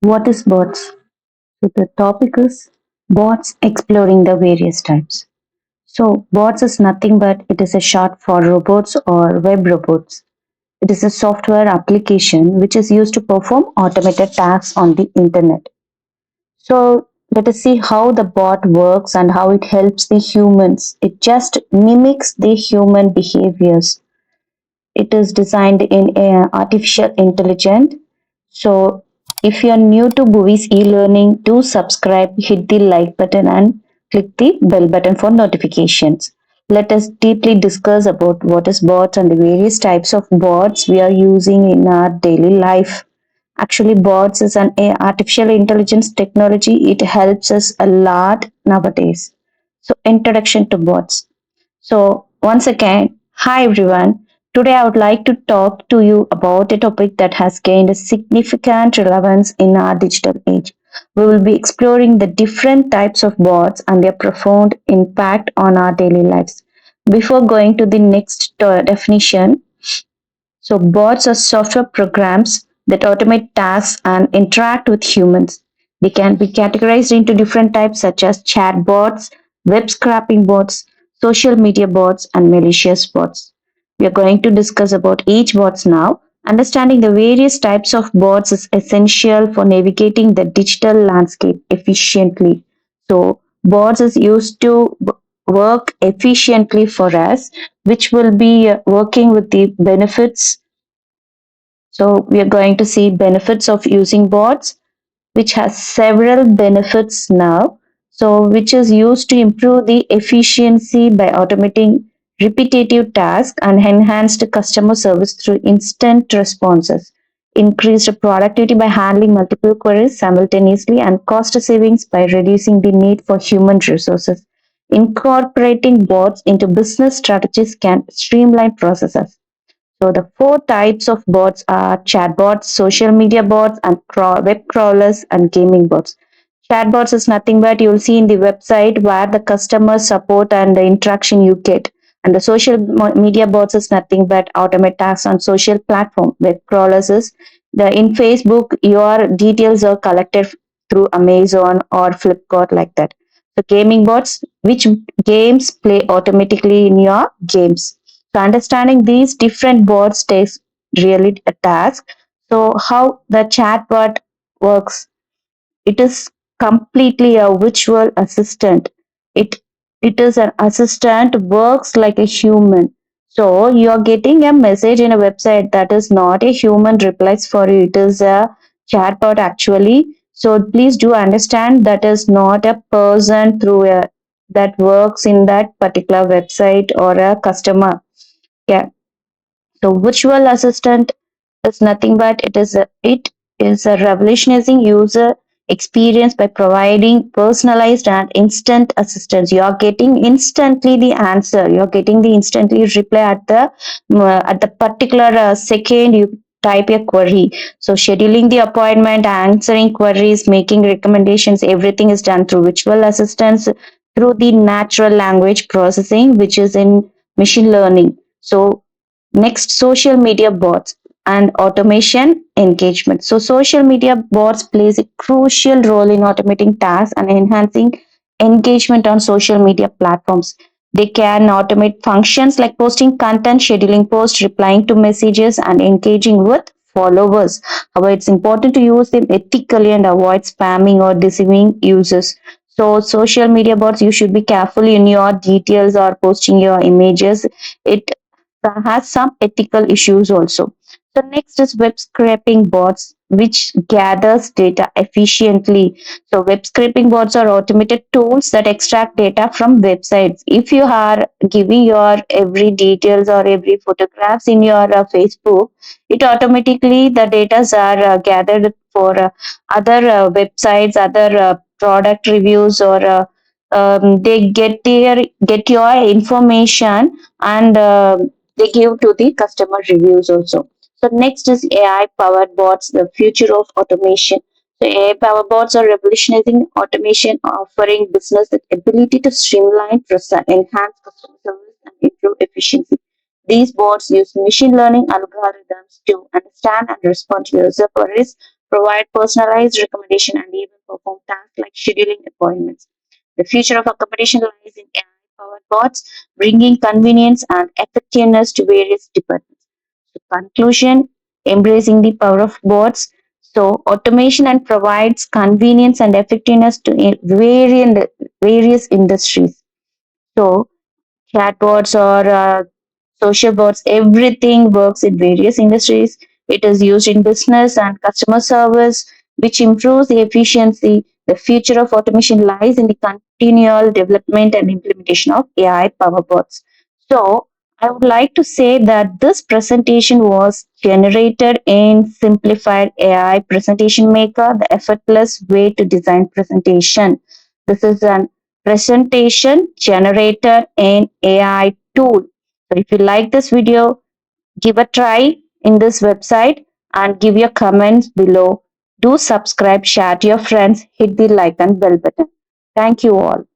What is bots? So the topic is bots exploring the various types. So bots is nothing but it is a short for robots or web robots. It is a software application which is used to perform automated tasks on the internet. So let us see how the bot works and how it helps the humans. It just mimics the human behaviors. It is designed in artificial intelligence. So if you are new to Buvis e-learning, do subscribe, hit the like button and click the bell button for notifications. Let us deeply discuss about what is bots and the various types of bots we are using in our daily life. Actually, bots is an artificial intelligence technology. It helps us a lot nowadays. So introduction to bots. So, once again, hi everyone. Today I would like to talk to you about a topic that has gained a significant relevance in our digital age. We will be exploring the different types of bots and their profound impact on our daily lives. Before going to the next definition, so bots are software programs that automate tasks and interact with humans. They can be categorized into different types such as chatbots, web scraping bots, social media bots, and malicious bots. We are going to discuss about each bots now. Understanding the various types of bots is essential for navigating the digital landscape efficiently. So bots is used to work efficiently for us, which will be working with the benefits. So we are going to see benefits of using bots, which has several benefits now. So which is used to improve the efficiency by automating repetitive tasks and enhanced customer service through instant responses, increased productivity by handling multiple queries simultaneously, and cost savings by reducing the need for human resources. Incorporating bots into business strategies can streamline processes. So the four types of bots are chatbots, social media bots, and web crawlers and gaming bots. Chatbots is nothing but you'll see in the website where the customer support and the interaction you get. And the social media bots is nothing but automate tasks on social platform. Web crawlers is the in Facebook your details are collected through Amazon or Flipkart like that. So gaming bots, which games play automatically in your games. So understanding these different bots takes really a task. So how the chatbot works, it is completely a virtual assistant. It is an assistant works like a human. So you're getting a message in a website that is not a human replies for you. It is a chatbot actually. So please do understand that is not a person through a that works in that particular website or a customer. Yeah. So virtual assistant is nothing but it is a revolutionizing user experience by providing personalized and instant assistance. You are getting instantly the answer. You are getting the instantly reply at the particular second you type a query. So scheduling the appointment, answering queries, making recommendations, everything is done through virtual assistants through the natural language processing, which is in machine learning. So next, social media bots and automation engagement. So social media bots plays a crucial role in automating tasks and enhancing engagement on social media platforms. They can automate functions like posting content, scheduling posts, replying to messages, and engaging with followers. However, it's important to use them ethically and avoid spamming or deceiving users. So, social media bots, you should be careful in your details or posting your images. It has some ethical issues also. So next is web scraping bots, which gathers data efficiently. So web scraping bots are automated tools that extract data from websites. If you are giving your every details or every photographs in your Facebook, it automatically the data are gathered for other websites, other product reviews, or they get your information and they give to the customer reviews also. So next is AI powered bots, the future of automation. So AI powered bots are revolutionizing automation, offering business the ability to streamline, process, enhance customer service, and improve efficiency. These bots use machine learning algorithms to understand and respond to user queries, provide personalized recommendation, and even perform tasks like scheduling appointments. The future of accommodation lies in AI-powered bots, bringing convenience and effectiveness to various departments. So, conclusion: embracing the power of bots. So, automation and provides convenience and effectiveness to various industries. So, chatbots or social bots, everything works in various industries. It is used in business and customer service, which improves the efficiency. The future of automation lies in the continual development and implementation of AI power bots. So, I would like to say that this presentation was generated in Simplified AI Presentation Maker, the effortless way to design presentation. This is an presentation generator in AI tool. So if you like this video, give a try in this website and give your comments below. Do subscribe, share to your friends, hit the like and bell button. Thank you all.